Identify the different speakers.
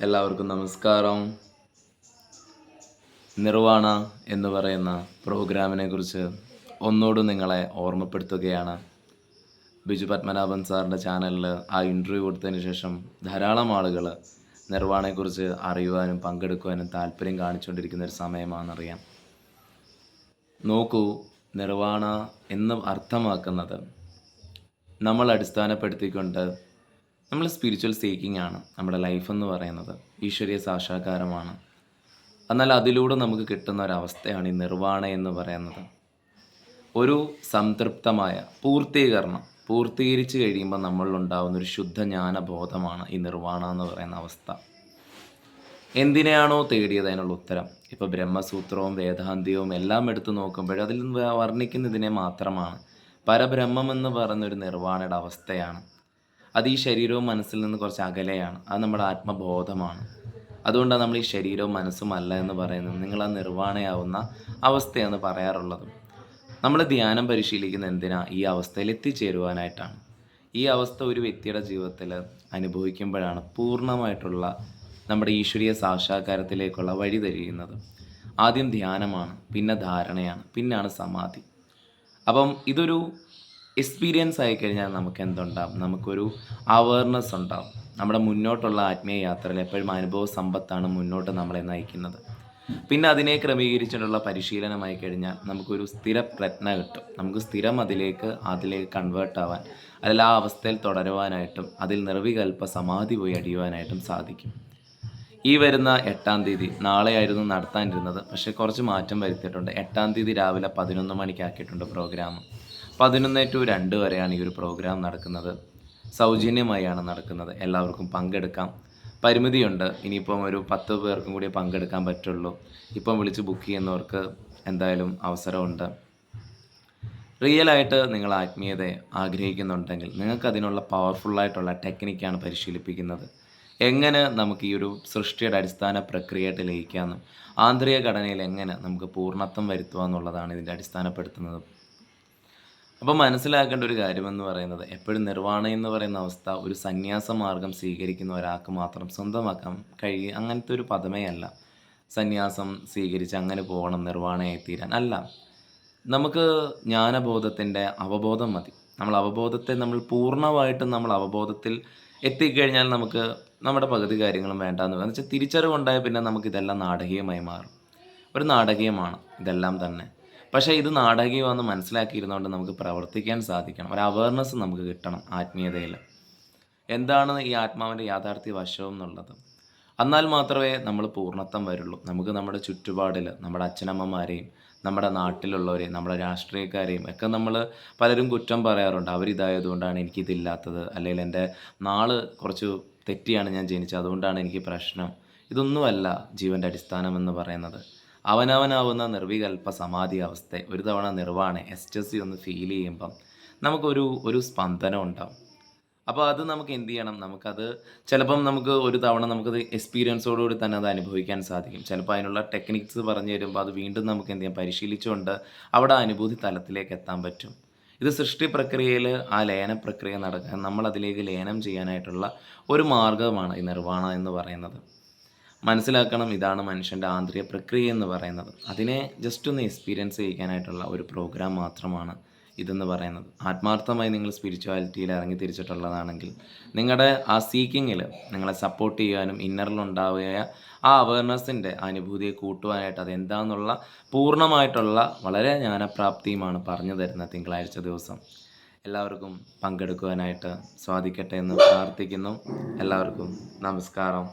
Speaker 1: എല്ലാവർക്കും നമസ്കാരം. നിർവാണ എന്ന് പറയുന്ന പ്രോഗ്രാമിനെ കുറിച്ച് ഒന്നുകൂടി നിങ്ങളെ ഓർമ്മപ്പെടുത്തുകയാണ്. ബിജു പത്മനാഭൻ സാറിൻ്റെ ചാനലിൽ ആ ഇൻ്റർവ്യൂ കൊടുത്തതിന് ശേഷം ധാരാളം ആളുകൾ നിർവാണയെക്കുറിച്ച് അറിയുവാനും പങ്കെടുക്കുവാനും താല്പര്യം കാണിച്ചുകൊണ്ടിരിക്കുന്ന ഒരു സമയമാണെന്നറിയാം. നോക്കൂ, നിർവാണ എന്ന് അർത്ഥമാക്കുന്നത് നമ്മൾ അടിസ്ഥാനപ്പെടുത്തിക്കൊണ്ട് നമ്മൾ സ്പിരിച്വൽ സീക്കിംഗ് ആണ്. നമ്മുടെ ലൈഫ് എന്ന് പറയുന്നത് ഈശ്വരീയ സാക്ഷാത്കാരമാണ്. എന്നാൽ അതിലൂടെ നമുക്ക് കിട്ടുന്ന ഒരവസ്ഥയാണ് ഈ നിർവാണ എന്ന് പറയുന്നത്. ഒരു സംതൃപ്തമായ പൂർത്തീകരിച്ച് കഴിയുമ്പോൾ നമ്മളിലുണ്ടാകുന്ന ഒരു ശുദ്ധ ജ്ഞാനബോധമാണ് ഈ നിർവാണ എന്ന് പറയുന്ന അവസ്ഥ. എന്തിനെയാണോ തേടിയത് അതിനുള്ള ഉത്തരം. ഇപ്പോൾ ബ്രഹ്മസൂത്രവും വേദാന്തിയവും എല്ലാം എടുത്തു നോക്കുമ്പോൾ അതിൽ വർണ്ണിക്കുന്നതിനെ മാത്രമാണ്. പരബ്രഹ്മം എന്ന് പറയുന്നൊരു നിർവാണയുടെ അവസ്ഥയാണ്. അത് ഈ ശരീരവും മനസ്സിൽ നിന്ന് കുറച്ച് അകലെയാണ്. അത് നമ്മുടെ ആത്മബോധമാണ്. അതുകൊണ്ടാണ് നമ്മൾ ഈ ശരീരവും മനസ്സും അല്ല എന്ന് പറയുന്നത്. നിങ്ങൾ ആ നിർവാണയാവുന്ന അവസ്ഥയെന്ന് പറയാറുള്ളത്. നമ്മൾ ധ്യാനം പരിശീലിക്കുന്ന എന്തിനാ? ഈ അവസ്ഥയിൽ എത്തിച്ചേരുവാനായിട്ടാണ്. ഈ അവസ്ഥ ഒരു വ്യക്തിയുടെ ജീവിതത്തിൽ അനുഭവിക്കുമ്പോഴാണ് പൂർണ്ണമായിട്ടുള്ള നമ്മുടെ ഈശ്വരീയ സാക്ഷാത്കാരത്തിലേക്കുള്ള വഴി തെളിയുന്നത്. ആദ്യം ധ്യാനമാണ്, പിന്നെ ധാരണയാണ്, പിന്നാണ് സമാധി. അപ്പം ഇതൊരു എക്സ്പീരിയൻസ് ആയിക്കഴിഞ്ഞാൽ നമുക്ക് എന്തുണ്ടാവും? നമുക്കൊരു അവയർനെസ് ഉണ്ടാവും. നമ്മുടെ മുന്നോട്ടുള്ള ആത്മീയ യാത്രയിൽ എപ്പോഴും അനുഭവ സമ്പത്താണ് മുന്നോട്ട് നമ്മളെ നയിക്കുന്നത്. പിന്നെ അതിനെ ക്രമീകരിച്ചിട്ടുള്ള പരിശീലനമായി കഴിഞ്ഞാൽ നമുക്കൊരു സ്ഥിര പ്രജ്ഞ കിട്ടും. നമുക്ക് സ്ഥിരം അതിലേക്ക് കൺവേർട്ട് ആവാൻ, അല്ലെങ്കിൽ ആ അവസ്ഥയിൽ തുടരുവാനായിട്ടും അതിൽ നിർവികൽപ്പ സമാധി പോയി അടിയുവാനായിട്ടും സാധിക്കും. ഈ വരുന്ന 8-ാം തീയതി, നാളെയായിരുന്നു നടത്താനിരുന്നത്, പക്ഷേ കുറച്ച് മാറ്റം വരുത്തിയിട്ടുണ്ട്. 8-ാം തീയതി രാവിലെ 11 മണിക്കാക്കിയിട്ടുണ്ട് പ്രോഗ്രാം. 11 to 2 വരെയാണ് ഈ ഒരു പ്രോഗ്രാം നടക്കുന്നത്. സൗജന്യമായാണ് നടക്കുന്നത്. എല്ലാവർക്കും പങ്കെടുക്കാം. പരിമിതിയുണ്ട്. ഇനിയിപ്പം ഒരു 10 പേർക്കും കൂടി പങ്കെടുക്കാൻ പറ്റുള്ളൂ. ഇപ്പം വിളിച്ച് ബുക്ക് ചെയ്യുന്നവർക്ക് എന്തായാലും അവസരമുണ്ട്. റിയലായിട്ട് നിങ്ങൾ ആത്മീയതയെ ആഗ്രഹിക്കുന്നുണ്ടെങ്കിൽ നിങ്ങൾക്കതിനുള്ള പവർഫുള്ളായിട്ടുള്ള ടെക്നിക്കാണ് പരിശീലിപ്പിക്കുന്നത്. എങ്ങനെ നമുക്ക് ഈ ഒരു സൃഷ്ടിയുടെ അടിസ്ഥാന പ്രക്രിയയായിട്ട് ലയിക്കാമെന്നും ആന്തരിക ഘടനയിൽ എങ്ങനെ നമുക്ക് പൂർണ്ണത്വം വരുത്തുക എന്നുള്ളതാണ് ഇതിൻ്റെ അടിസ്ഥാനപ്പെടുത്തുന്നത്. അപ്പോൾ മനസ്സിലാക്കേണ്ട ഒരു കാര്യമെന്ന് പറയുന്നത്, എപ്പോഴും നിർവാണ എന്ന് പറയുന്ന അവസ്ഥ ഒരു സന്യാസ മാർഗം സ്വീകരിക്കുന്ന ഒരാൾക്ക് മാത്രം സ്വന്തമാക്കാൻ കഴിയും. അങ്ങനത്തെ ഒരു പദമേ അല്ല. സന്യാസം സ്വീകരിച്ച് അങ്ങനെ പോകണം നിർവാണയായിത്തീരാൻ അല്ല. നമുക്ക് ജ്ഞാനബോധത്തിൻ്റെ അവബോധം മതി. നമ്മൾ പൂർണ്ണമായിട്ടും നമ്മൾ അവബോധത്തിൽ എത്തിക്കഴിഞ്ഞാൽ നമുക്ക് നമ്മുടെ പകുതി കാര്യങ്ങളും വേണ്ടാന്ന് എന്ന് വെച്ചാൽ തിരിച്ചറിവുണ്ടായാൽ പിന്നെ നമുക്കിതെല്ലാം നാടകീയമായി മാറും. ഒരു നാടകീയമാണ് ഇതെല്ലാം തന്നെ. പക്ഷേ ഇത് നാടകീയമാണെന്ന് മനസ്സിലാക്കിയിരുന്നുകൊണ്ട് നമുക്ക് പ്രവർത്തിക്കാൻ സാധിക്കണം. ഒരു അവയർനെസ് നമുക്ക് കിട്ടണം ആത്മീയതയിൽ. എന്താണ് ഈ ആത്മാവിൻ്റെ യാഥാർത്ഥ്യ വശം എന്നുള്ളത്. എന്നാൽ മാത്രമേ നമ്മൾ പൂർണ്ണത്വം വരുള്ളൂ. നമുക്ക് നമ്മുടെ ചുറ്റുപാടിൽ നമ്മുടെ അച്ഛനമ്മമാരെയും നമ്മുടെ നാട്ടിലുള്ളവരെയും നമ്മുടെ രാഷ്ട്രീയക്കാരെയും ഒക്കെ നമ്മൾ പലരും കുറ്റം പറയാറുണ്ട്. അവരിതായതുകൊണ്ടാണ് എനിക്കിതില്ലാത്തത്, അല്ലെങ്കിൽ എൻ്റെ നാള് കുറച്ച് തെറ്റിയാണ് ഞാൻ ജനിച്ചത്, അതുകൊണ്ടാണ് എനിക്ക് പ്രശ്നം. ഇതൊന്നുമല്ല ജീവൻ്റെ അടിസ്ഥാനം എന്ന് പറയുന്നത്. അവനവനാവുന്ന നിർവികൽപ്പ സമാധി അവസ്ഥ ഒരു തവണ നിർവാണ എസ്റ്റസി ഒന്ന് ഫീൽ ചെയ്യുമ്പം നമുക്കൊരു സ്പന്ദനം ഉണ്ടാവും. അപ്പോൾ അത് നമുക്ക് എന്ത് ചെയ്യണം? നമുക്കത് ചിലപ്പം നമുക്ക് ഒരു തവണ നമുക്കത് എക്സ്പീരിയൻസോടുകൂടി തന്നെ അത് അനുഭവിക്കാൻ സാധിക്കും. ചിലപ്പോൾ അതിനുള്ള ടെക്നിക്സ് പറഞ്ഞു തരുമ്പോൾ അത് വീണ്ടും നമുക്ക് എന്ത് ചെയ്യാം? പരിശീലിച്ചുകൊണ്ട് അവിടെ അനുഭൂതി തലത്തിലേക്ക് എത്താൻ പറ്റും. ഇത് സൃഷ്ടി പ്രക്രിയയിൽ ആ ലയന പ്രക്രിയ നടക്കാൻ നമ്മളതിലേക്ക് ലയനം ചെയ്യാനായിട്ടുള്ള ഒരു മാർഗമാണ് ഈ നിർവാണ എന്ന് പറയുന്നത്. മനസ്സിലാക്കണം, ഇതാണ് മനുഷ്യൻ്റെ ആന്തരിക പ്രക്രിയ എന്ന് പറയുന്നത്. അതിനെ ജസ്റ്റ് ഒന്ന് എക്സ്പീരിയൻസ് ചെയ്യിക്കാനായിട്ടുള്ള ഒരു പ്രോഗ്രാം മാത്രമാണ് ഇതെന്ന് പറയുന്നത്. ആത്മാർത്ഥമായി നിങ്ങൾ സ്പിരിച്വാലിറ്റിയിൽ ഇറങ്ങി തിരിച്ചിട്ടുള്ളതാണെങ്കിൽ നിങ്ങളുടെ ആ സീക്കിങ്ങിൽ നിങ്ങളെ സപ്പോർട്ട് ചെയ്യാനും ഇന്നറിലുണ്ടാവുക ആ അവയർനെസ്സിൻ്റെ അനുഭൂതിയെ കൂട്ടുവാനായിട്ട് അതെന്താണെന്നുള്ള പൂർണ്ണമായിട്ടുള്ള വളരെ ജ്ഞാനപ്രാപ്തിയുമാണ് പറഞ്ഞു തരുന്നത് തിങ്കളാഴ്ച ദിവസം. എല്ലാവർക്കും പങ്കെടുക്കുവാനായിട്ട് സാധിക്കട്ടെ എന്ന് പ്രാർത്ഥിക്കുന്നു. എല്ലാവർക്കും നമസ്കാരം.